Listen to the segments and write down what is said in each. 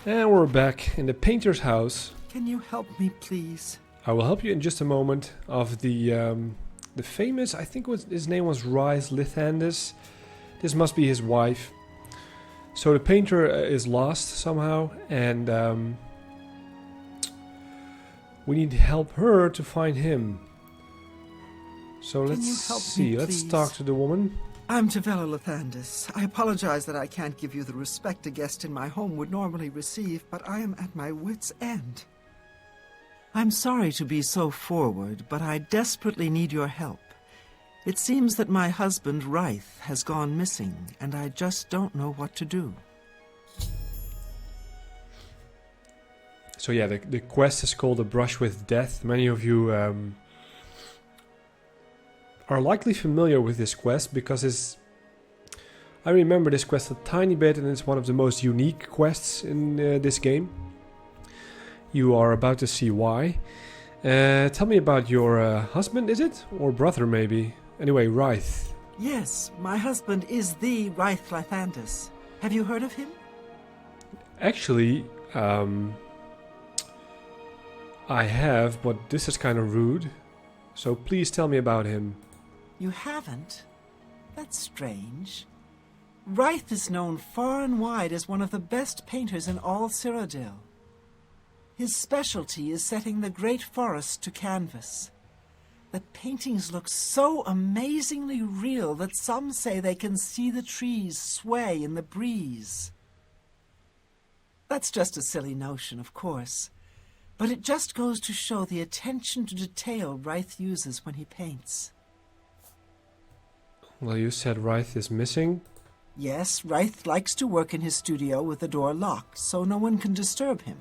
And we're back in the painter's house. Can you help me, please? I will help you in just a moment. Of the famous, I think his name was Rhys Lithandis. This must be his wife. So the painter is lost somehow, and we need to help her to find him. So Can let's you help see. me, Let's please? talk to the woman. I'm Tavella Lathandis. I apologize that I can't give you the respect a guest in my home would normally receive, but I am at my wit's end. I'm sorry to be so forward, but I desperately need your help. It seems that my husband, Ryth, has gone missing, and I just don't know what to do. So yeah, the quest is called A Brush with Death. Many of you are likely familiar with this quest because I remember this quest a tiny bit, and it's one of the most unique quests in this game. You are about to see why. Tell me about your husband, is it? Or brother, maybe? Anyway, Ryth. Yes, my husband is the Ryth Lathandis. Have you heard of him? Actually, I have, but this is kind of rude. So please tell me about him. You haven't? That's strange. Ryth is known far and wide as one of the best painters in all Cyrodiil. His specialty is setting the great forest to canvas. The paintings look so amazingly real that some say they can see the trees sway in the breeze. That's just a silly notion, of course, but it just goes to show the attention to detail Ryth uses when he paints. Well, you said Ryth is missing. Yes, Ryth likes to work in his studio with the door locked, so no one can disturb him.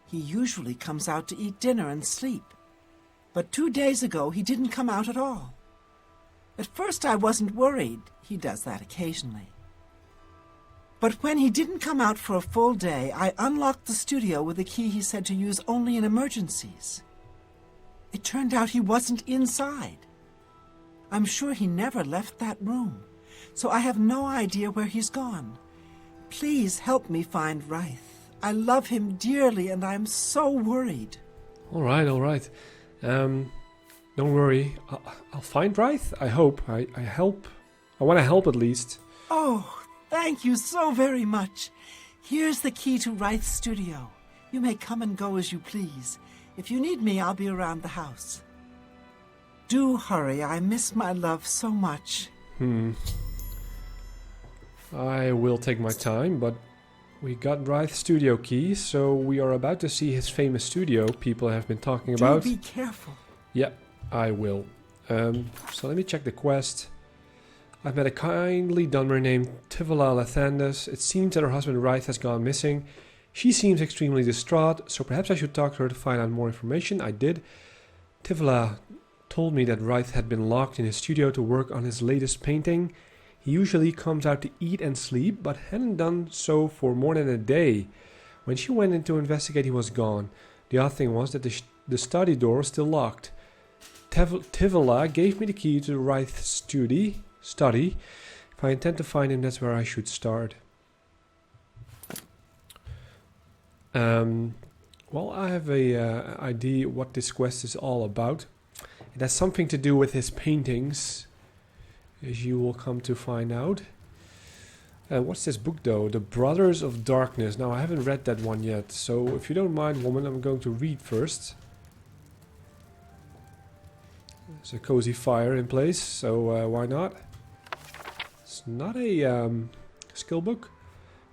He usually comes out to eat dinner and sleep. But 2 days ago, he didn't come out at all. At first, I wasn't worried. He does that occasionally. But when he didn't come out for a full day, I unlocked the studio with a key he said to use only in emergencies. It turned out he wasn't inside. I'm sure he never left that room, so I have no idea where he's gone. Please help me find Ryth. I love him dearly, and I'm so worried. All right. Don't worry. I'll find Ryth. I hope. I want to help at least. Oh, thank you so very much. Here's the key to Ryth's studio. You may come and go as you please. If you need me, I'll be around the house. Do hurry. I miss my love so much. I will take my time, but we got Ryth's studio key, so we are about to see his famous studio people have been talking about. Do be careful. Yep, I will. So let me check the quest. I've met a kindly Dunmer named Tavella Lathandis. It seems that her husband Ryth has gone missing. She seems extremely distraught, so perhaps I should talk to her to find out more information. I did. Tavella told me that Ryth had been locked in his studio to work on his latest painting. He usually comes out to eat and sleep, but hadn't done so for more than a day. When she went in to investigate, he was gone. The odd thing was that the study door was still locked. Tavella gave me the key to Ryth's study. If I intend to find him, that's where I should start. Well, I have a idea what this quest is all about. It has something to do with his paintings, as you will come to find out. What's this book though? The Brothers of Darkness. Now I haven't read that one yet, so if you don't mind, woman, I'm going to read first. There's a cozy fire in place, so why not? It's not a skill book.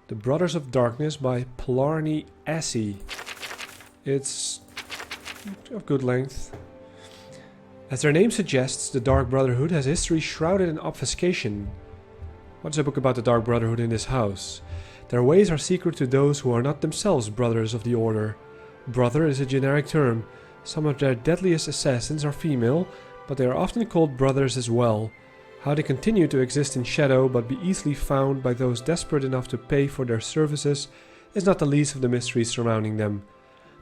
The Brothers of Darkness by Polarny Assey. It's of good length. As their name suggests, the Dark Brotherhood has history shrouded in obfuscation. What's a book about the Dark Brotherhood in this house? Their ways are secret to those who are not themselves brothers of the Order. Brother is a generic term. Some of their deadliest assassins are female, but they are often called brothers as well. How they continue to exist in shadow but be easily found by those desperate enough to pay for their services is not the least of the mysteries surrounding them.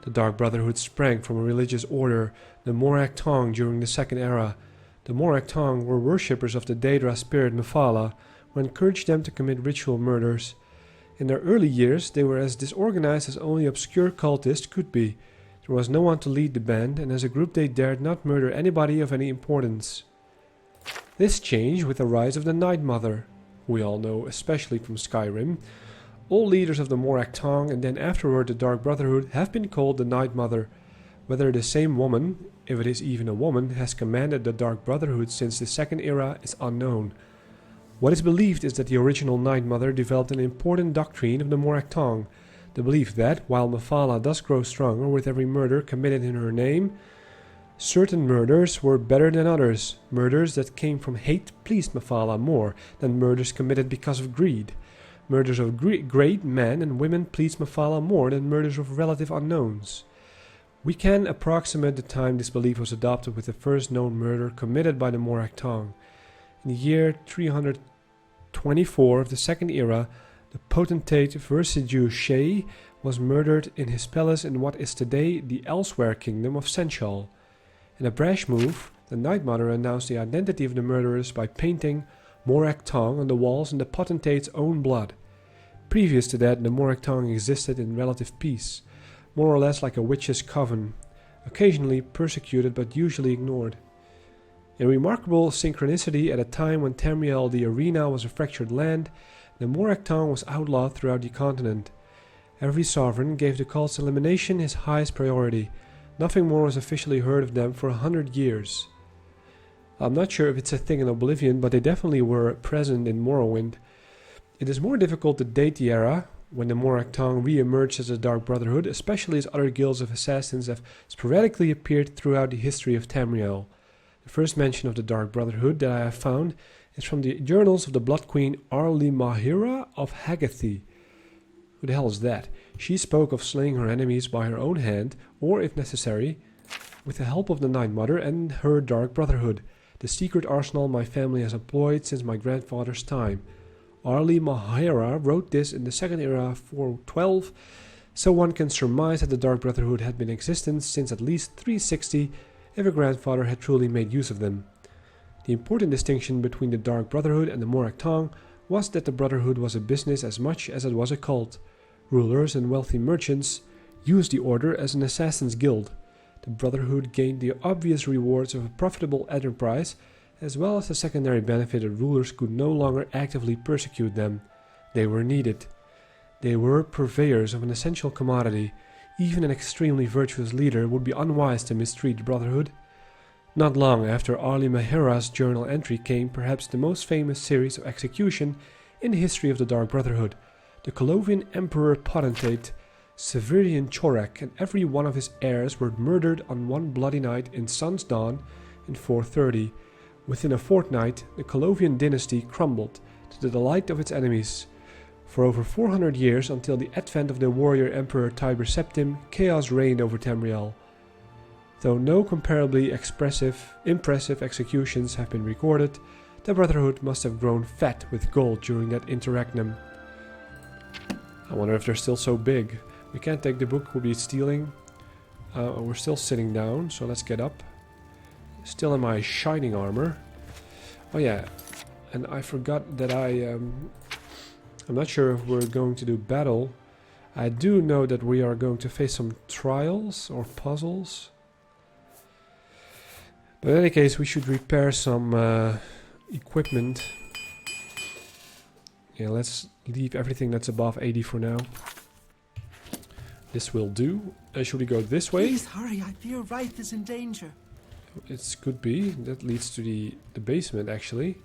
The Dark Brotherhood sprang from a religious order, the Morak Tong, during the Second Era. The Morak Tong were worshippers of the Daedra spirit Mephala, who encouraged them to commit ritual murders. In their early years, they were as disorganized as only obscure cultists could be. There was no one to lead the band, and as a group they dared not murder anybody of any importance. This changed with the rise of the Night Mother, who we all know especially from Skyrim. All leaders of the Morak Tong and then afterward the Dark Brotherhood have been called the Night Mother. Whether the same woman, if it is even a woman, has commanded the Dark Brotherhood since the Second Era is unknown. What is believed is that the original Night Mother developed an important doctrine of the Morak Tong, the belief that, while Mephala does grow stronger with every murder committed in her name, certain murders were better than others. Murders that came from hate pleased Mephala more than murders committed because of greed. Murders of great men and women pleased Mephala more than murders of relative unknowns. We can approximate the time this belief was adopted with the first known murder committed by the Morak Tong. In the year 324 of the Second Era, the potentate Versidue Shea was murdered in his palace in what is today the Elsewhere Kingdom of Senchal. In a brash move, the Night Mother announced the identity of the murderers by painting Morak Tong on the walls in the potentate's own blood. Previous to that, the Morak Tong existed in relative peace, more or less like a witch's coven, occasionally persecuted but usually ignored. In remarkable synchronicity, at a time when Tamriel the arena was a fractured land, the Morak Tong was outlawed throughout the continent. Every sovereign gave the cult's elimination his highest priority. Nothing more was officially heard of them for 100 years. I'm not sure if it's a thing in Oblivion, but they definitely were present in Morrowind. It is more difficult to date the era, when the Morak Tong re-emerged as a Dark Brotherhood, especially as other guilds of assassins have sporadically appeared throughout the history of Tamriel. The first mention of the Dark Brotherhood that I have found is from the journals of the Blood Queen Arli Mahira of Hagathi. Who the hell is that? She spoke of slaying her enemies by her own hand, or if necessary, with the help of the Night Mother and her Dark Brotherhood, the secret arsenal my family has employed since my grandfather's time. Arli Mahira wrote this in the Second Era 412, so one can surmise that the Dark Brotherhood had been in existence since at least 360 if a grandfather had truly made use of them. The important distinction between the Dark Brotherhood and the Morak Tong was that the Brotherhood was a business as much as it was a cult. Rulers and wealthy merchants used the order as an assassin's guild. The Brotherhood gained the obvious rewards of a profitable enterprise, as well as the secondary benefit that rulers could no longer actively persecute them. They were needed. They were purveyors of an essential commodity. Even an extremely virtuous leader would be unwise to mistreat the Brotherhood. Not long after Arli Mahira's journal entry came perhaps the most famous series of execution in the history of the Dark Brotherhood. The Colovian Emperor Potentate Severian Chorak and every one of his heirs were murdered on one bloody night in Sun's Dawn in 430. Within a fortnight, the Colovian dynasty crumbled, to the delight of its enemies. For over 400 years, until the advent of the warrior Emperor Tiber Septim, chaos reigned over Tamriel. Though no comparably impressive executions have been recorded, the Brotherhood must have grown fat with gold during that interregnum. I wonder if they're still so big. We can't take the book, we'll be stealing. We're still sitting down, so let's get up. Still in my shining armor. Oh yeah, and I forgot that I'm not sure if we're going to do battle. I do know that we are going to face some trials or puzzles. But in any case, we should repair some equipment. Yeah, let's leave everything that's above 80 for now. This will do. Should we go this way? Please hurry, I fear Ryth is in danger. It could be. That leads to the basement, actually.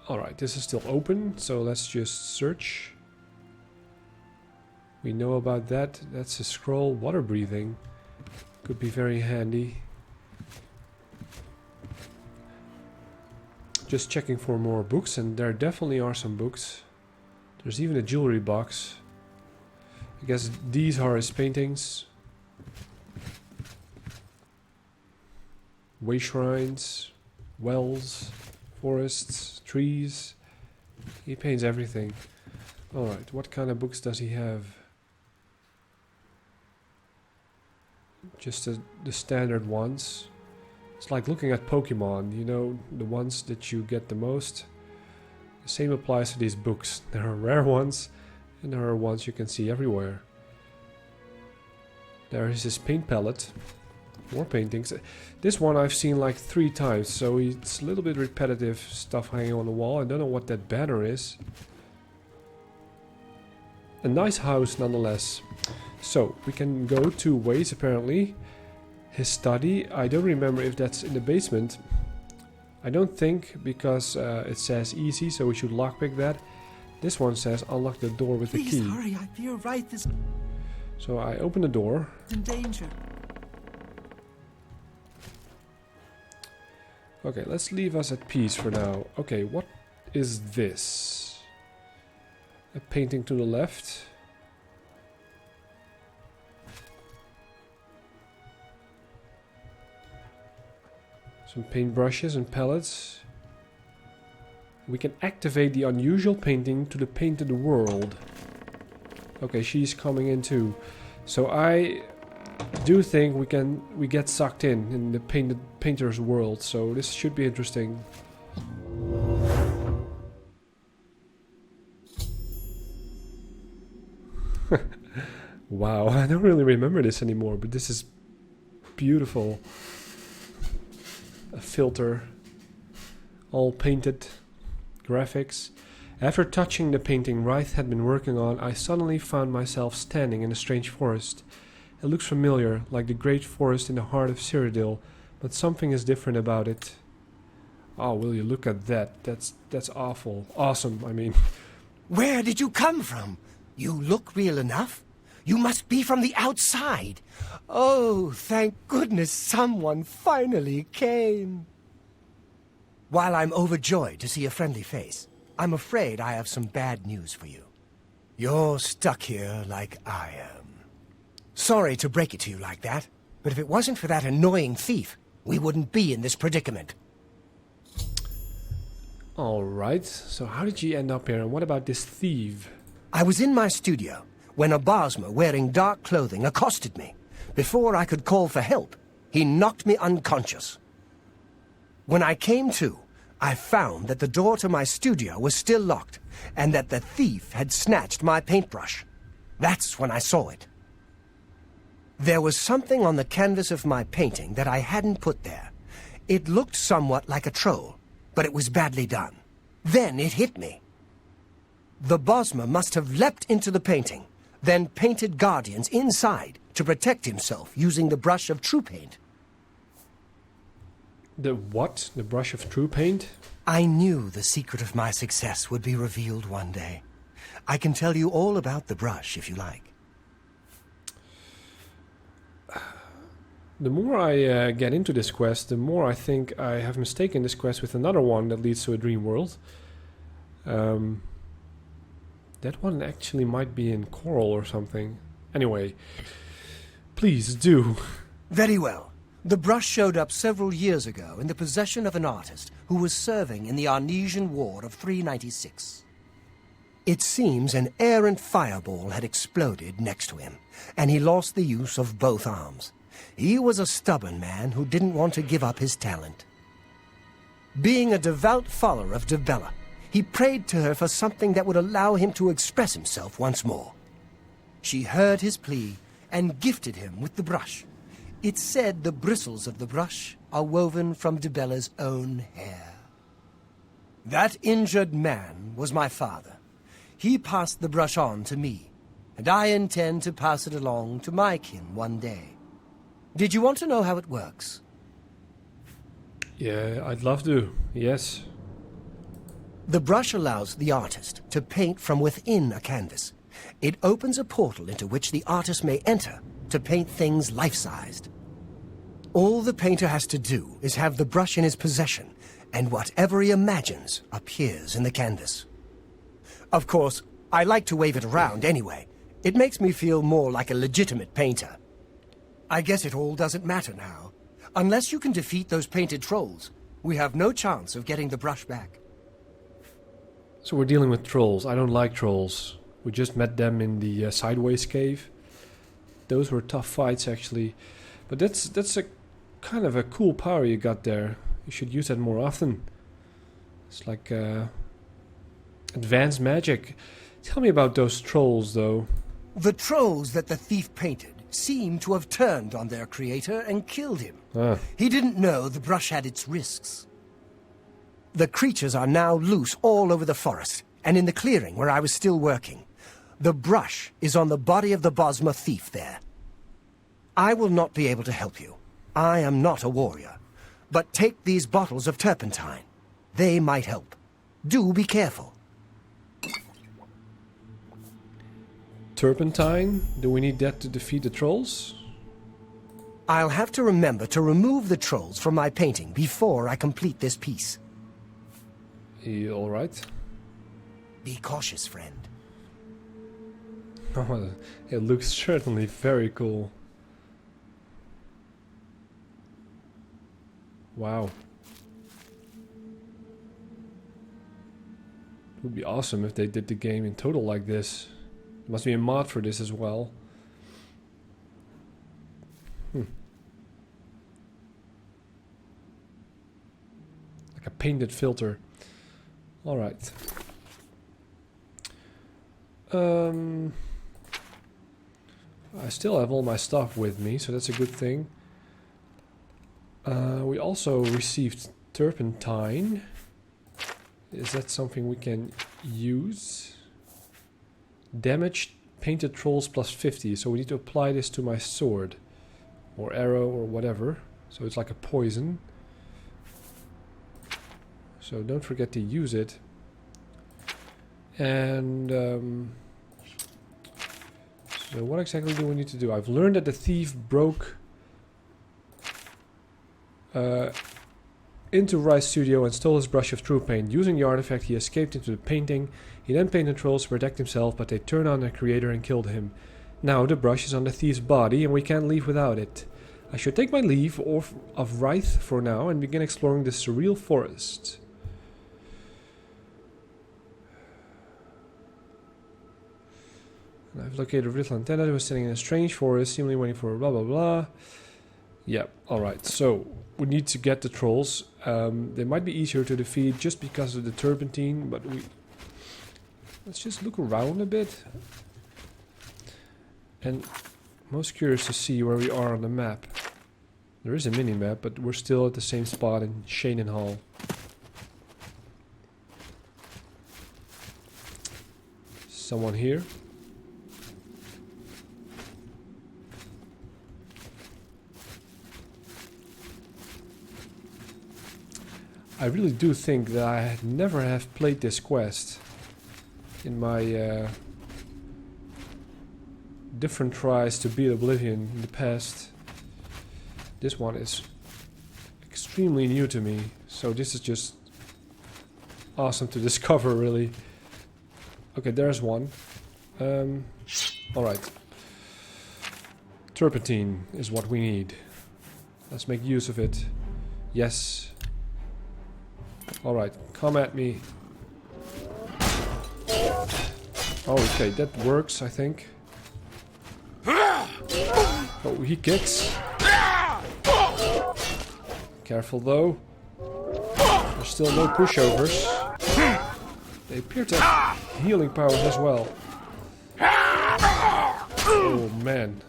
Alright, this is still open, so let's just search. We know about that. That's a scroll. Water breathing. Could be very handy. Just checking for more books, and there definitely are some books. There's even a jewelry box. I guess these are his paintings. Wayshrines, wells, forests, trees. He paints everything. Alright, what kind of books does he have? Just the standard ones. It's like looking at Pokemon, you know, the ones that you get the most. The same applies to these books. There are rare ones, and there are ones you can see everywhere. There is his paint palette. More paintings. This one I've seen like 3 times, so it's a little bit repetitive stuff hanging on the wall. I don't know what that banner is. A nice house nonetheless. So, we can go 2 ways apparently. His study, I don't remember if that's in the basement. I don't think, because it says easy, so we should lockpick that. This one says unlock the door with the key. Please hurry, I fear Wraith is So I open the door. in danger. Okay, let's leave us at peace for now. Okay, what is this? A painting to the left. Some paintbrushes and palettes. We can activate the unusual painting to the painted world. Okay, she's coming in too. So I do think we get sucked in the painter's world. So this should be interesting. Wow, I don't really remember this anymore, but this is beautiful. A filter, all painted, graphics. After touching the painting Wraith had been working on, I suddenly found myself standing in a strange forest. It looks familiar, like the great forest in the heart of Cyrodiil, but something is different about it. Oh, will you look at that? That's awful. Awesome, I mean. Where did you come from? You look real enough. You must be from the outside. Oh, thank goodness someone finally came. While I'm overjoyed to see a friendly face, I'm afraid I have some bad news for you. You're stuck here like I am. Sorry to break it to you like that, but if it wasn't for that annoying thief, we wouldn't be in this predicament. Alright, so how did you end up here, and what about this thief? I was in my studio when a Bosmer wearing dark clothing accosted me. Before I could call for help, he knocked me unconscious. When I came to, I found that the door to my studio was still locked, and that the thief had snatched my paintbrush. That's when I saw it. There was something on the canvas of my painting that I hadn't put there. It looked somewhat like a troll, but it was badly done. Then it hit me. The Bosmer must have leapt into the painting, then painted guardians inside to protect himself using the brush of true paint. The what? The brush of true paint? I knew the secret of my success would be revealed one day. I can tell you all about the brush if you like. The more I get into this quest, the more I think I have mistaken this quest with another one that leads to a dream world. That one actually might be in Coral or something. Anyway, please do. Very well. The brush showed up several years ago in the possession of an artist who was serving in the Arnesian War of 396. It seems an errant fireball had exploded next to him, and he lost the use of both arms. He was a stubborn man who didn't want to give up his talent. Being a devout follower of Dibella, he prayed to her for something that would allow him to express himself once more. She heard his plea and gifted him with the brush. It's said the bristles of the brush are woven from Dibella's own hair. That injured man was my father. He passed the brush on to me, and I intend to pass it along to my kin one day. Did you want to know how it works? Yeah, I'd love to. Yes. The brush allows the artist to paint from within a canvas. It opens a portal into which the artist may enter to paint things life-sized. All the painter has to do is have the brush in his possession, and whatever he imagines appears in the canvas. Of course, I like to wave it around anyway. It makes me feel more like a legitimate painter. I guess it all doesn't matter now. Unless you can defeat those painted trolls, we have no chance of getting the brush back. So we're dealing with trolls. I don't like trolls. We just met them in the Sideways cave. Those were tough fights actually. But that's a kind of a cool power you got there. You should use that more often. It's like Advanced magic. Tell me about those trolls, though. The trolls that the thief painted seem to have turned on their creator and killed him. Ah. He didn't know the brush had its risks. The creatures are now loose all over the forest, and in the clearing where I was still working. The brush is on the body of the Bosma thief there. I will not be able to help you. I am not a warrior. But take these bottles of turpentine. They might help. Do be careful. Turpentine? Do we need that to defeat the trolls? I'll have to remember to remove the trolls from my painting before I complete this piece. You alright? Be cautious, friend. Oh, it looks certainly very cool. Wow. It would be awesome if they did the game in total like this. There must be a mod for this as well. Like a painted filter. Alright. I still have all my stuff with me, so that's a good thing. We also received turpentine. Is that something we can use? Damaged painted trolls plus 50. So we need to apply this to my sword. Or arrow or whatever. So it's like a poison. So don't forget to use it. And so what exactly do we need to do? I've learned that the thief broke into Rice's studio and stole his brush of true paint. Using the artifact, he escaped into the painting. He then painted trolls to protect himself, but they turned on their creator and killed him. Now the brush is on the thief's body, and we can't leave without it. I should take my leave of Rice for now and begin exploring the surreal forest. I've located a little antenna who was sitting in a strange forest, seemingly waiting for blah blah blah. Yeah, alright, so we need to get the trolls. They might be easier to defeat just because of the turpentine, but let's just look around a bit. And most curious to see where we are on the map. There is a mini-map, but we're still at the same spot in Shannon Hall. Someone here? I really do think that I never have played this quest in my different tries to beat Oblivion in the past. This one is extremely new to me, so this is just awesome to discover, really. Okay, there's one. Alright. Turpentine is what we need. Let's make use of it. Yes. Alright, come at me. Oh, okay, that works, I think. Oh, he kicks. Careful, though. There's still no pushovers. They appear to have healing powers as well. Oh, man.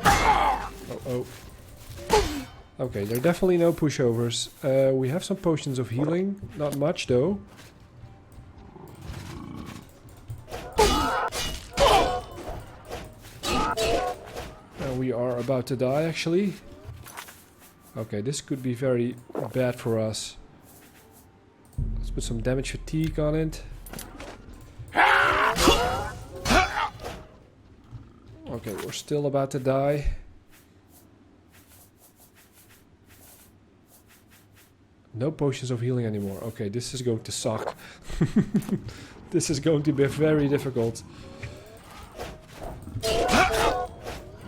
Uh-oh. Okay, there are definitely no pushovers. We have some potions of healing. Not much, though. We are about to die, actually. Okay, this could be very bad for us. Let's put some damage fatigue on it. Okay, we're still about to die. No potions of healing anymore. Okay, this is going to suck. This is going to be very difficult.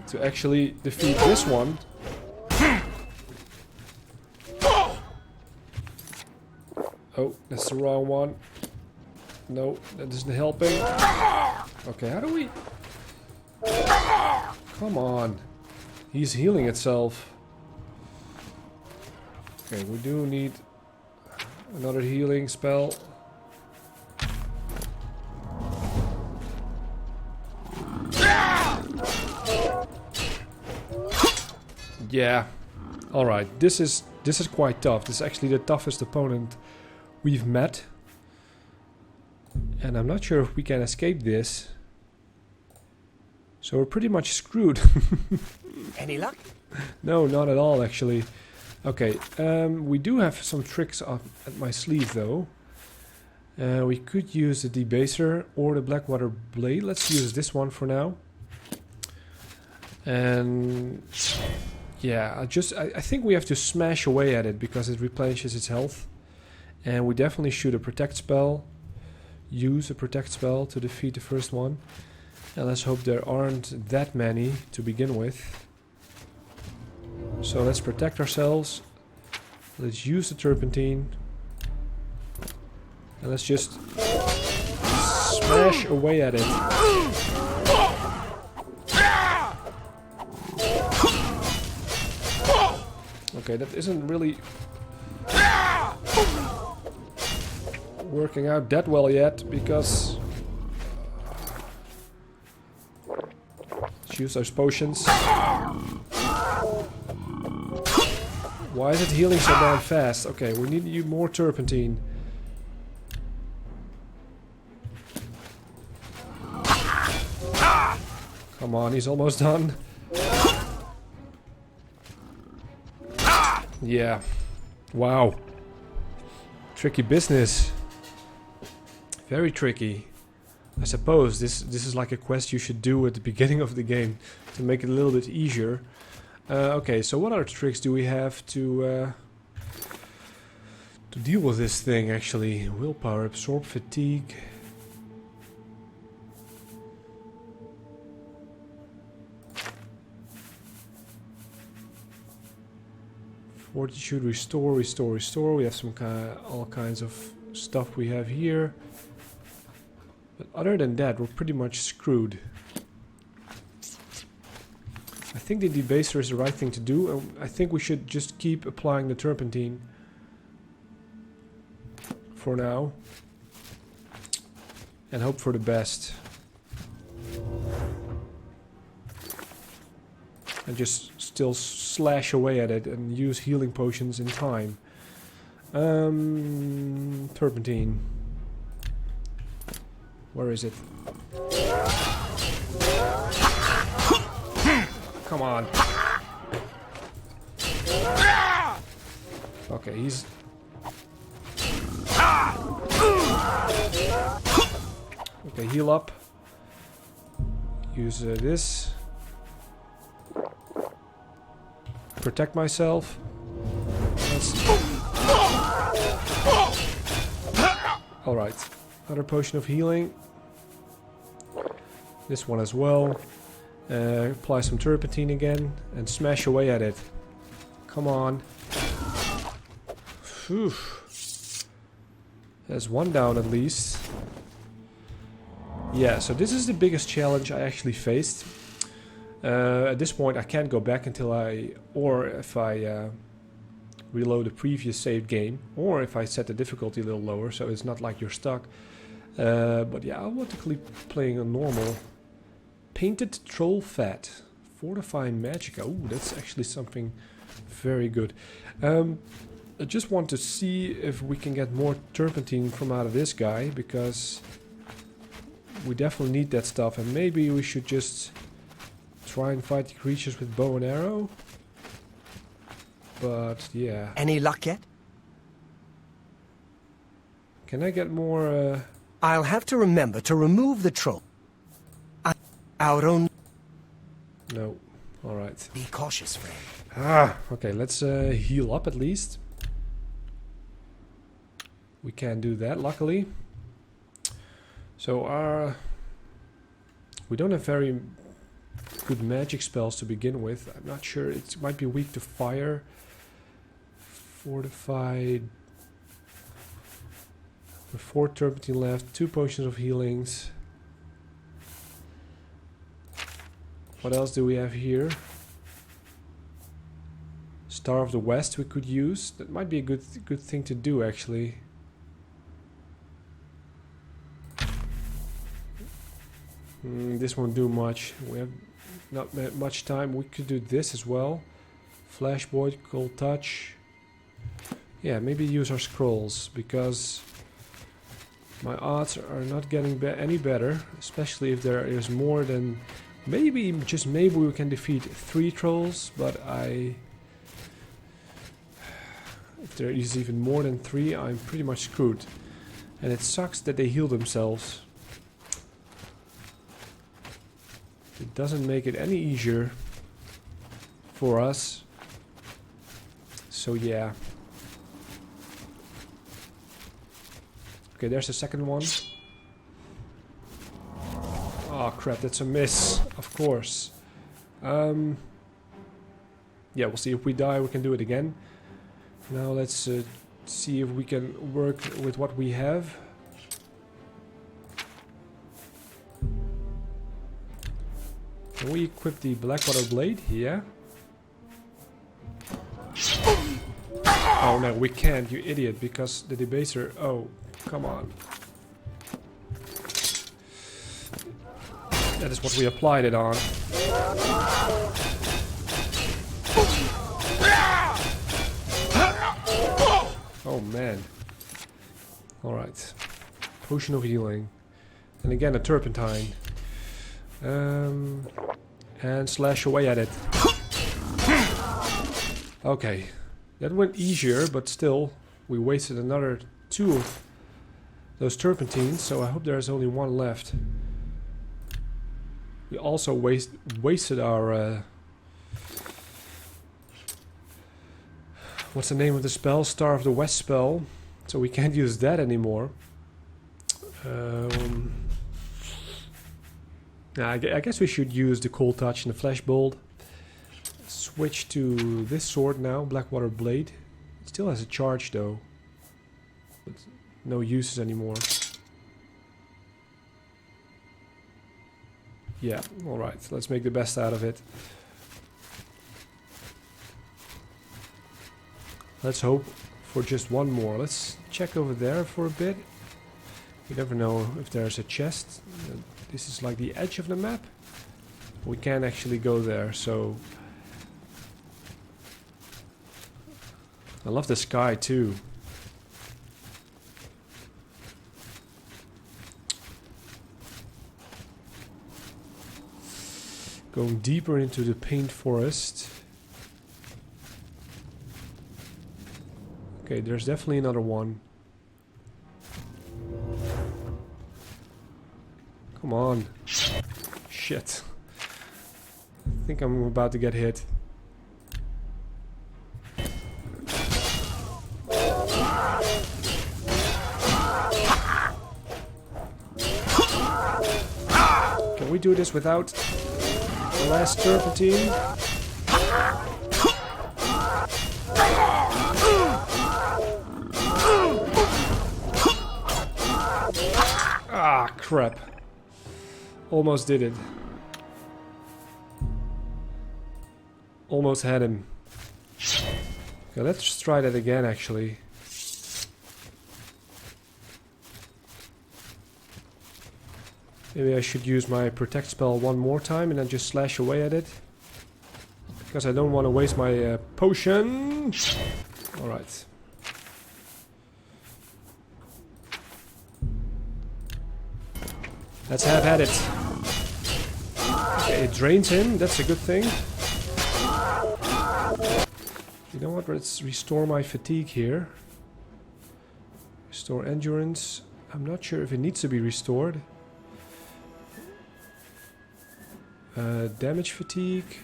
To actually defeat this one. Oh, that's the wrong one. No, that isn't helping. Okay, how do we... Come on. He's healing itself. Okay, we do need Another healing spell. Yeah. Alright, this is quite tough. This is actually the toughest opponent we've met. And I'm not sure if we can escape this. So we're pretty much screwed. Any luck? No, not at all actually. Okay, we do have some tricks up at my sleeve though. We could use the Debaser or the Blackwater Blade. Let's use this one for now. And yeah, I think we have to smash away at it because it replenishes its health. And we definitely shoot a protect spell. Use a protect spell to defeat the first one. And let's hope there aren't that many to begin with. So let's protect ourselves. Let's use the Turpentine. And let's just smash away at it. Okay, that isn't really working out that well yet, because let's use those potions. Why is it healing so damn fast? Okay, we need you more Turpentine. Come on, he's almost done. Yeah. Wow. Tricky business. Very tricky. I suppose this is like a quest you should do at the beginning of the game to make it a little bit easier. Okay, so what other tricks do we have to deal with this thing actually? Willpower, absorb fatigue. Fortitude, restore. We have some all kinds of stuff we have here. But other than that, we're pretty much screwed. I think the Debaser is the right thing to do. I think we should just keep applying the Turpentine for now. And hope for the best. And just still slash away at it and use healing potions in time. Turpentine. Where is it? Come on. Okay, he's... Okay, heal up. Use this. Protect myself. Alright. Another potion of healing. This one as well. Apply some Turpentine again. And smash away at it. Come on. Whew. There's one down at least. Yeah, so this is the biggest challenge I actually faced. At this point I can't go back until if I reload the previous saved game, or if I set the difficulty a little lower, so it's not like you're stuck. But yeah, I'm automatically playing a normal. Painted Troll Fat. Fortifying Magic. Oh, that's actually something very good. I just want to see if we can get more Turpentine from out of this guy, because we definitely need that stuff, and maybe we should just try and fight the creatures with bow and arrow. But yeah. Any luck yet? Can I get more... I'll have to remember to remove the troll. Our own... No. Alright. Be cautious, friend. Ah, okay, let's heal up at least. We can do that, luckily. So we don't have very good magic spells to begin with. I'm not sure. It might be weak to fire. Fortified. With 4 Turpentine left, 2 potions of healings. What else do we have here? Star of the West we could use. That might be a good thing to do, actually. This won't do much. We have not much time. We could do this as well. Flashpoint, Cold Touch. Yeah, maybe use our scrolls, because my odds are not getting any better, especially if there is more than... Maybe, just maybe we can defeat 3 trolls, but if there is even more than 3, I'm pretty much screwed. And it sucks that they heal themselves. It doesn't make it any easier for us. So yeah. Okay, there's the second one. Oh crap, that's a miss, of course. Yeah, we'll see if we die, we can do it again. Now let's see if we can work with what we have. Can we equip the Blackwater Blade? Yeah. Oh no, we can't, you idiot, because the debaser... Oh, come on. That is what we applied it on. Oh man. Alright. Potion of healing. And again a turpentine. And slash away at it. Okay. That went easier, but still we wasted another 2 of those turpentines, so I hope there's only 1 left. We also wasted our... what's the name of the spell? Star of the West spell. So we can't use that anymore. I guess we should use the Cold Touch and the Flash Bolt. Switch to this sword now, Blackwater Blade. It still has a charge though. But no uses anymore. Yeah, alright, let's make the best out of it. Let's hope for just 1 more. Let's check over there for a bit. You never know if there's a chest. This is like the edge of the map. We can't actually go there, so... I love the sky too. Going deeper into the paint forest. Okay, there's definitely another one. Come on. Shit. I think I'm about to get hit. Can we do this without the last turpentine? Ah, crap. Almost did it. Almost had him. Okay, let's try that again, actually. Maybe I should use my protect spell 1 more time and then just slash away at it. Because I don't want to waste my potion. Alright. Let's have at it. Okay, it drains him. That's a good thing. You know what? Let's restore my fatigue here. Restore endurance. I'm not sure if it needs to be restored. Damage fatigue.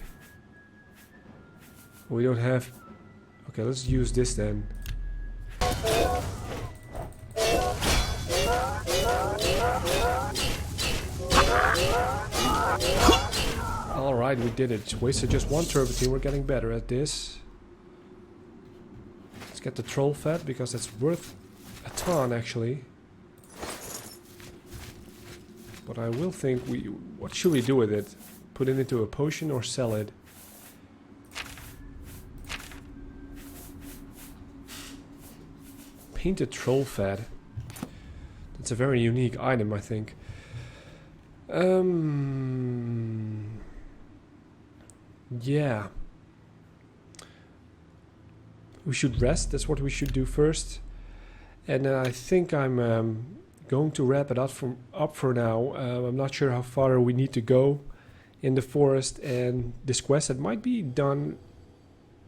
We don't have... Okay, let's use this then. Alright, we did it. Wasted just 1 turpentine. We're getting better at this. Let's get the troll fat, because that's worth a ton, actually. But I will think we... What should we do with it? Put it into a potion or sell it? Painted troll fat. That's a very unique item, I think. Yeah. We should rest. That's what we should do first. And I think I'm going to wrap it up for now. I'm not sure how far we need to go in the forest and this quest. It might be done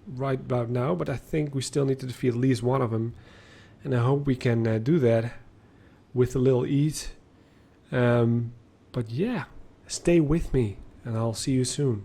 right about now, but I think we still need to defeat at least one of them. And I hope we can do that with a little ease. But yeah, stay with me and I'll see you soon.